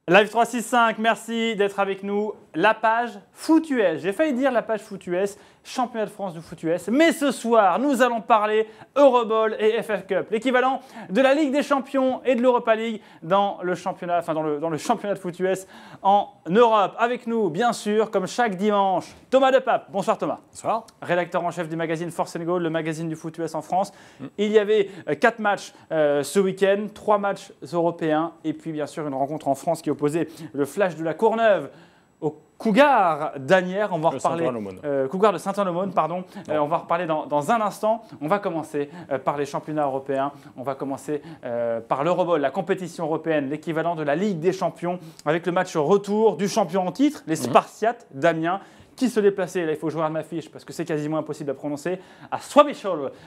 Live 365, merci d'être avec nous. La page Foot US. J'ai failli dire la page Foot US, championnat de France de Foot US. Mais ce soir, nous allons parler Euroball et FF Cup, l'équivalent de la Ligue des Champions et de l'Europa League dans le championnat, dans le championnat de Foot US en Europe. Avec nous, bien sûr, comme chaque dimanche, Thomas Depape. Bonsoir Thomas. Bonsoir. Rédacteur en chef du magazine Force & Goal, le magazine du Foot US en France. Il y avait 4 matchs ce week-end, 3 matchs européens et puis bien sûr une rencontre en France qui opposait le Flash de la Courneuve au Cougar d'Asnières. On va en reparler. Cougar de Saint-Ouen-l'Aumône, pardon. On va en reparler dans un instant. On va commencer par les championnats européens. On va commencer par l'Euroball, la compétition européenne, l'équivalent de la Ligue des Champions, avec le match retour du champion en titre, les Spartiates d'Amiens, qui se déplaçaient, là il faut jouer à ma fiche parce que c'est quasiment impossible à prononcer, à Schwäbisch,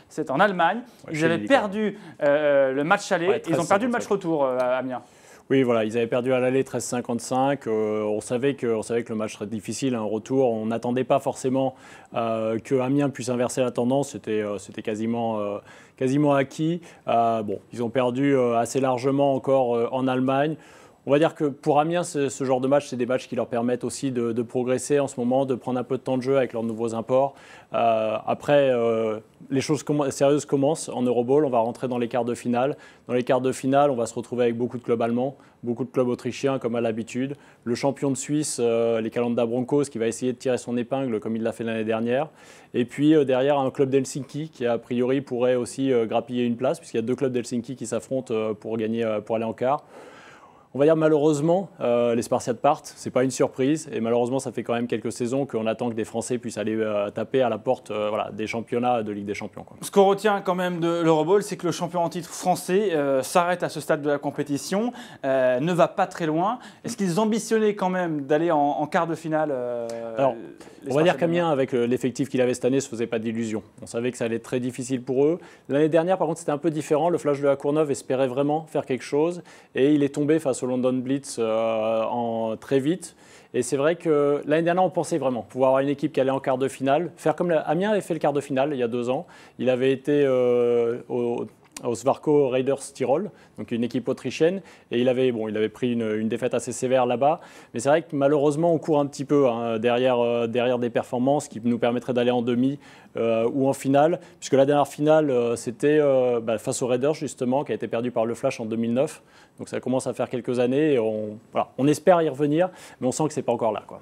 c'est en Allemagne. Ils avaient perdu le match aller, ils ont perdu le match retour à Amiens. Oui, voilà, ils avaient perdu à l'aller 13-55. On savait que le match serait difficile, un retour. On n'attendait pas forcément que Amiens puisse inverser la tendance. C'était quasiment acquis. Ils ont perdu assez largement encore en Allemagne. On va dire que pour Amiens, ce genre de match, c'est des matchs qui leur permettent aussi de progresser en ce moment, de prendre un peu de temps de jeu avec leurs nouveaux imports. Après, les choses sérieuses commencent en Euroball. On va rentrer dans les quarts de finale. Dans les quarts de finale, on va se retrouver avec beaucoup de clubs allemands, beaucoup de clubs autrichiens comme à l'habitude. Le champion de Suisse, les Calanda Broncos, qui va essayer de tirer son épingle comme il l'a fait l'année dernière. Et puis derrière, un club d'Helsinki qui a priori pourrait aussi grappiller une place, puisqu'il y a 2 clubs d'Helsinki qui s'affrontent pour aller en quart. On va dire malheureusement, les Spartiates partent, ce n'est pas une surprise et malheureusement ça fait quand même quelques saisons qu'on attend que des Français puissent aller taper à la porte des championnats de Ligue des Champions. Ce qu'on retient quand même de l'Euroball, c'est que le champion en titre français s'arrête à ce stade de la compétition, ne va pas très loin. Est-ce qu'ils ambitionnaient quand même d'aller en quart de finale Alors, on va dire qu'Amiens, avec l'effectif qu'il avait cette année, ne se faisait pas d'illusions. On savait que ça allait être très difficile pour eux. L'année dernière, par contre, c'était un peu différent. Le Flash de la Courneuve espérait vraiment faire quelque chose et il est tombé face au London Blitz très vite. Et c'est vrai que l'année dernière, on pensait vraiment pouvoir avoir une équipe qui allait en quart de finale. Faire comme Amiens avait fait le quart de finale il y a 2 ans. Il avait été au Svarco Raiders Tirol, donc une équipe autrichienne, et il avait pris une défaite assez sévère là-bas. Mais c'est vrai que malheureusement, on court un petit peu derrière des performances qui nous permettraient d'aller en demi ou en finale, puisque la dernière finale, c'était face aux Raiders, justement, qui a été perdue par le Flash en 2009. Donc ça commence à faire quelques années, et on espère y revenir, mais on sent que ce n'est pas encore là, quoi.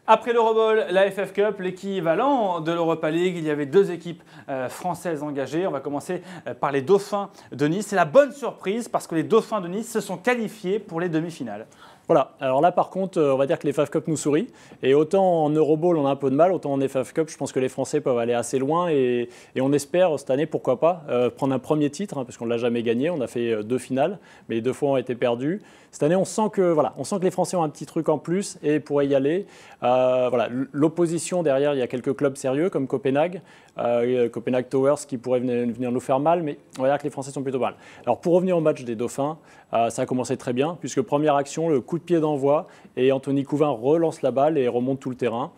Après l'Euroball, la FF Cup, l'équivalent de l'Europa League, il y avait 2 équipes françaises engagées. On va commencer par les Dauphins de Nice. C'est la bonne surprise parce que les Dauphins de Nice se sont qualifiés pour les demi-finales. Voilà, alors là par contre, on va dire que les FF Cup nous sourit. Et autant en Euroball on a un peu de mal, autant en FF Cup, je pense que les Français peuvent aller assez loin. Et on espère cette année, pourquoi pas, prendre un premier titre, parce qu'on ne l'a jamais gagné. On a fait 2 finales, mais les 2 fois ont été perdues. Cette année, on sent que les Français ont un petit truc en plus et pourraient y aller. L'opposition derrière, il y a quelques clubs sérieux comme Copenhague, Copenhague Towers qui pourraient venir nous faire mal, mais on va dire que les Français sont plutôt mal. Alors pour revenir au match des Dauphins, ça a commencé très bien, puisque première action, le coup de pied d'envoi, et Anthony Couvin relance la balle et remonte tout le terrain.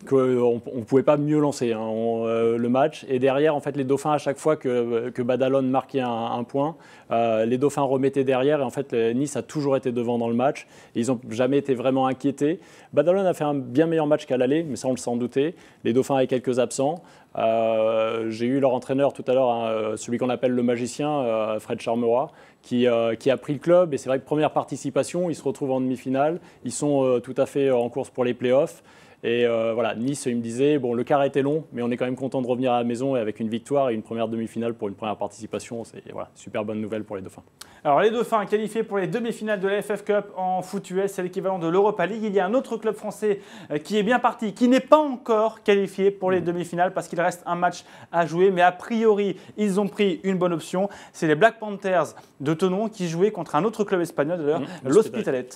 On ne pouvait pas mieux lancer le match. Et derrière, en fait, les Dauphins, à chaque fois que Badalone marquait un point, les Dauphins remettaient derrière. Et en fait, Nice a toujours été devant dans le match. Et ils n'ont jamais été vraiment inquiétés. Badalone a fait un bien meilleur match qu'à l'aller, mais ça, on le s'en doutait. Les Dauphins avaient quelques absents. J'ai eu leur entraîneur tout à l'heure, celui qu'on appelle le magicien, Fred Charmeroy, qui a pris le club. Et c'est vrai que première participation, ils se retrouvent en demi-finale. Ils sont tout à fait en course pour les playoffs. Et Nice, il me disait, le quart était long, mais on est quand même content de revenir à la maison et avec une victoire et une première demi-finale pour une première participation. C'est super bonne nouvelle pour les Dauphins. Alors les Dauphins qualifiés pour les demi-finales de la FF Cup en foot US, c'est l'équivalent de l'Europa League. Il y a un autre club français qui est bien parti, qui n'est pas encore qualifié pour les demi-finales parce qu'il reste un match à jouer. Mais a priori, ils ont pris une bonne option. C'est les Black Panthers de Thonon qui jouaient contre un autre club espagnol, d'ailleurs, l'Hospitalet.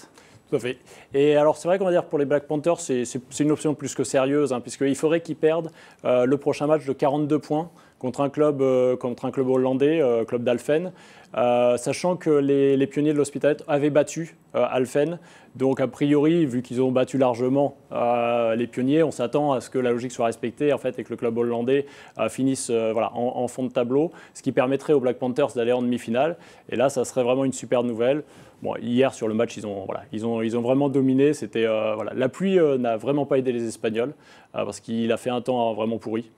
Tout à fait. Et alors, c'est vrai qu'on va dire pour les Black Panthers, c'est une option plus que sérieuse, puisqu'il faudrait qu'ils perdent le prochain match de 42 points contre un club hollandais, club d'Alphen. sachant que les pionniers de l'Hospitalet avaient battu Alphen. Donc a priori, vu qu'ils ont battu largement les pionniers, on s'attend à ce que la logique soit respectée en fait, et que le club hollandais finisse en fond de tableau, ce qui permettrait aux Black Panthers d'aller en demi-finale. Et là, ça serait vraiment une super nouvelle. Bon, hier, sur le match, ils ont vraiment dominé. La pluie n'a vraiment pas aidé les Espagnols parce qu'il a fait un temps vraiment pourri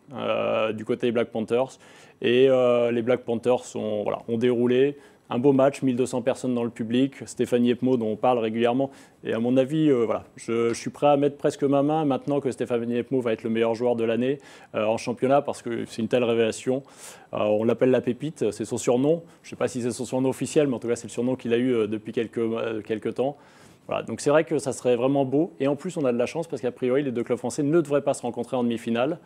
du côté des Black Panthers. Et les Black Panthers ont déroulé un beau match, 1200 personnes dans le public. Stéphane Yepmo, dont on parle régulièrement. Et à mon avis, je suis prêt à mettre presque ma main maintenant que Stéphane Yepmo va être le meilleur joueur de l'année en championnat parce que c'est une telle révélation. On l'appelle la pépite, c'est son surnom. Je ne sais pas si c'est son surnom officiel, mais en tout cas, c'est le surnom qu'il a eu depuis quelques temps. Voilà, donc c'est vrai que ça serait vraiment beau. Et en plus, on a de la chance parce qu'a priori, les deux clubs français ne devraient pas se rencontrer en demi-finale.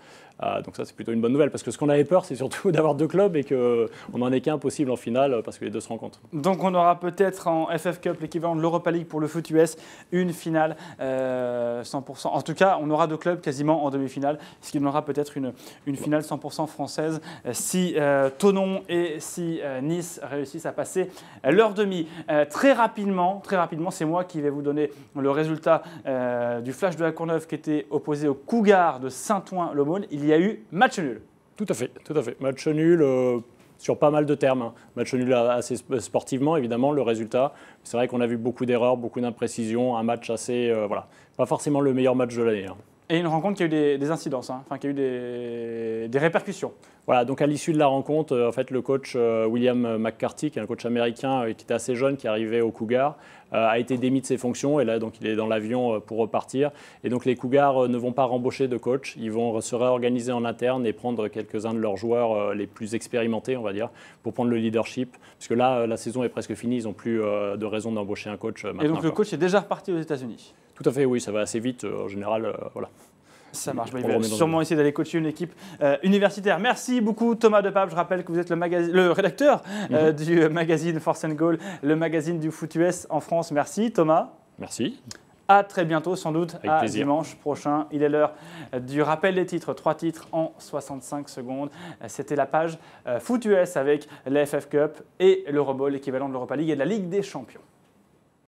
Donc ça, c'est plutôt une bonne nouvelle. Parce que ce qu'on avait peur, c'est surtout d'avoir deux clubs et qu'on n'en ait qu'un possible en finale parce que les deux se rencontrent. Donc on aura peut-être en FF Cup, l'équivalent de l'Europa League pour le foot US, une finale 100%. En tout cas, on aura deux clubs quasiment en demi-finale, ce qui donnera peut-être une finale 100% française si Thonon et si Nice réussissent à passer leur demi. Très rapidement, c'est moi qui vais vous donner le résultat du Flash de la Courneuve qui était opposé au Cougar de Saint-Ouen-l'Aumône. Il y a eu match nul. Tout à fait. Match nul sur pas mal de termes. Match nul assez sportivement, évidemment, le résultat. C'est vrai qu'on a vu beaucoup d'erreurs, beaucoup d'imprécisions, un match assez... pas forcément le meilleur match de l'année. Et une rencontre qui a eu des incidences, qui a eu des répercussions. Voilà, donc à l'issue de la rencontre, en fait, le coach William McCarthy, qui est un coach américain qui était assez jeune, qui arrivait au Cougar, a été démis de ses fonctions et là, donc, il est dans l'avion pour repartir. Et donc les Cougars ne vont pas rembaucher de coach, ils vont se réorganiser en interne et prendre quelques-uns de leurs joueurs les plus expérimentés, on va dire, pour prendre le leadership. Parce que là, la saison est presque finie, ils n'ont plus de raison d'embaucher un coach maintenant. Et donc le coach est déjà reparti aux États-Unis. Tout à fait, oui, ça va assez vite en général, voilà. Ça marche, il va sûrement essayer d'aller coacher une équipe universitaire. Merci beaucoup Thomas Depape, je rappelle que vous êtes le rédacteur du magazine Force & Goal, le magazine du foot US en France. Merci Thomas. Merci. À très bientôt, sans doute avec à plaisir. Dimanche prochain. Il est l'heure du rappel des titres, 3 titres en 65 secondes. C'était la page foot US avec la FF Cup et l'Euroball, l'équivalent de l'Europa League et de la Ligue des Champions.